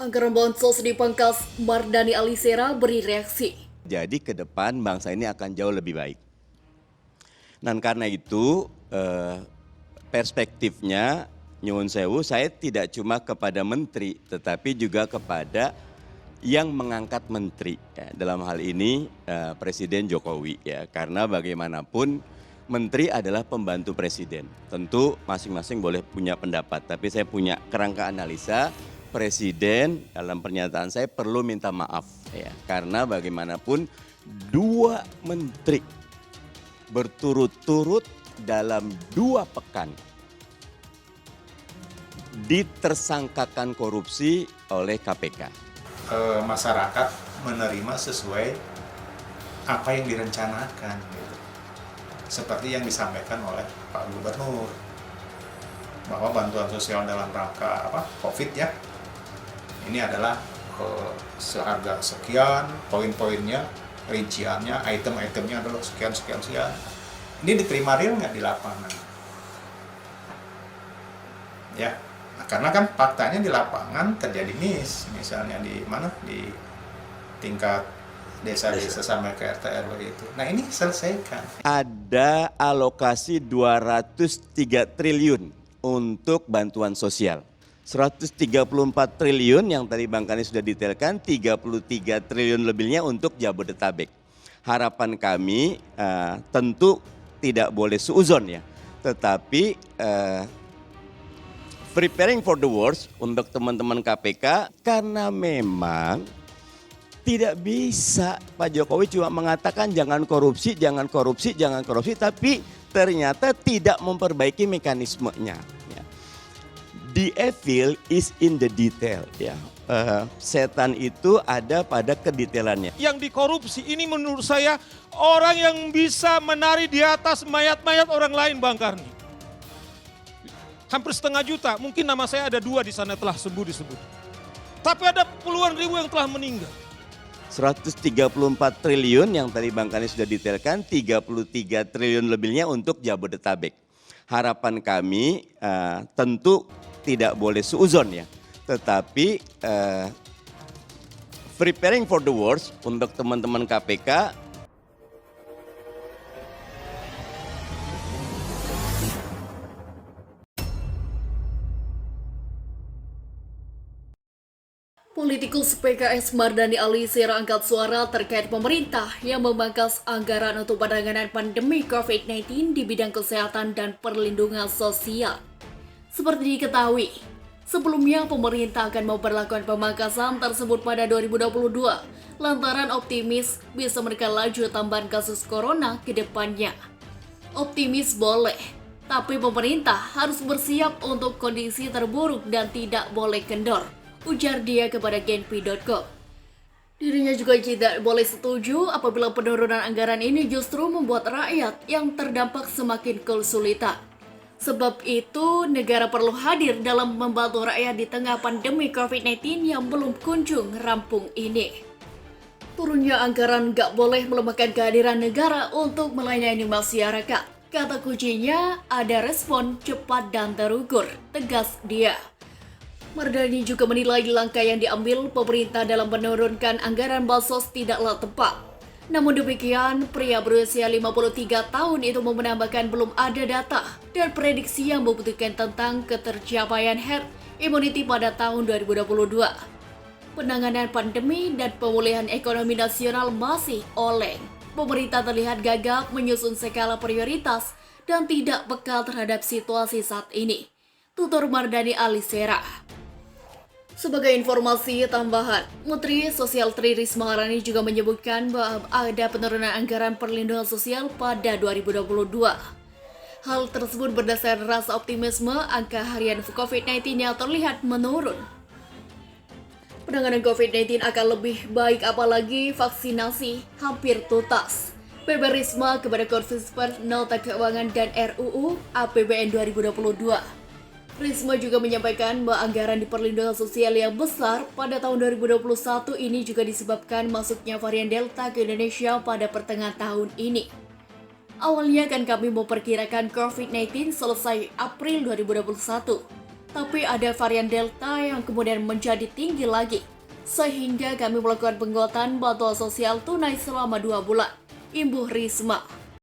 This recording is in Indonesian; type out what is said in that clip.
Anggaran bansos dipangkas, Mardani Alisera beri reaksi. Jadi ke depan bangsa ini akan jauh lebih baik. Dan karena itu perspektifnya nyuwun sewu, saya tidak cuma kepada menteri tetapi juga kepada yang mengangkat menteri. Ya, dalam hal ini Presiden Jokowi, ya, karena bagaimanapun menteri adalah pembantu presiden. Tentu masing-masing boleh punya pendapat, tapi saya punya kerangka analisa. Presiden dalam pernyataan saya perlu minta maaf, ya, karena bagaimanapun dua menteri berturut-turut dalam 2 pekan ditersangkakan korupsi oleh KPK. Masyarakat menerima sesuai apa yang direncanakan, gitu. Seperti yang disampaikan oleh Pak Gubernur bahwa bantuan sosial dalam rangka COVID, ya, ini adalah seharga sekian, poin-poinnya, rinciannya, item-itemnya adalah sekian. Ini diterima real nggak di lapangan? Ya, nah, karena kan faktanya di lapangan terjadi misalnya di mana, di tingkat desa-desa sampai ke RT RW itu. Nah, ini selesaikan. Ada alokasi 203 triliun untuk bantuan sosial. 134 triliun yang tadi Bang Kani sudah detailkan, 33 triliun lebihnya untuk Jabodetabek. Harapan kami tentu tidak boleh suuzon, ya, tetapi preparing for the worst untuk teman-teman KPK, karena memang tidak bisa Pak Jokowi cuma mengatakan jangan korupsi, tapi ternyata tidak memperbaiki mekanismenya. The evil is in the detail, ya. Setan itu ada pada kedetailannya. Yang dikorupsi ini menurut saya orang yang bisa menari di atas mayat-mayat orang lain, Bang Karni. Hampir 1,5 juta, mungkin nama saya ada 2 di sana telah sembuh disebut. Tapi ada puluhan ribu yang telah meninggal. 134 triliun yang tadi Bang Kani sudah detailkan, 33 triliun lebihnya untuk Jabodetabek. Harapan kami tentu tidak boleh suuzon, ya, tetapi preparing for the worst untuk teman-teman KPK. Politikus PKS Mardani Alisera angkat suara terkait pemerintah yang memangkas anggaran untuk penanganan pandemi COVID-19 di bidang kesehatan dan perlindungan sosial. Seperti diketahui, sebelumnya pemerintah akan memperlakukan pemangkasan tersebut pada 2022 lantaran optimis bisa menekan laju tambahan kasus corona ke depannya. Optimis boleh, tapi pemerintah harus bersiap untuk kondisi terburuk dan tidak boleh kendor, ujar dia kepada genpi.com. Dirinya juga tidak boleh setuju apabila penurunan anggaran ini justru membuat rakyat yang terdampak semakin kesulitan. Sebab itu, negara perlu hadir dalam membantu rakyat di tengah pandemi COVID-19 yang belum kunjung rampung ini. Turunnya anggaran gak boleh melemahkan kehadiran negara untuk melayani masyarakat. Kata kuncinya, ada respon cepat dan terukur, tegas dia. Mardani juga menilai langkah yang diambil pemerintah dalam menurunkan anggaran bansos tidaklah tepat. Namun demikian, pria berusia 53 tahun itu menambahkan belum ada data dan prediksi yang membuktikan tentang ketercapaian herd immunity pada tahun 2022. Penanganan pandemi dan pemulihan ekonomi nasional masih oleng. Pemerintah terlihat gagap menyusun skala prioritas dan tidak peka terhadap situasi saat ini, tutur Mardani Alisera. Sebagai informasi tambahan, Menteri Sosial Tri Risma Haryani juga menyebutkan bahwa ada penurunan anggaran perlindungan sosial pada 2022. Hal tersebut berdasarkan rasa optimisme angka harian COVID-19 yang terlihat menurun. Penanganan COVID-19 akan lebih baik apalagi vaksinasi hampir tuntas. PB Risma kepada Konferensi Pers Nota Keuangan dan RUU APBN 2022. Risma juga menyampaikan bahwa anggaran di perlindungan sosial yang besar pada tahun 2021 ini juga disebabkan masuknya varian Delta ke Indonesia pada pertengahan tahun ini. Awalnya kan kami memperkirakan COVID-19 selesai April 2021. Tapi ada varian Delta yang kemudian menjadi tinggi lagi. Sehingga kami melakukan penggotan bantuan sosial tunai selama 2 bulan. Imbuh Risma.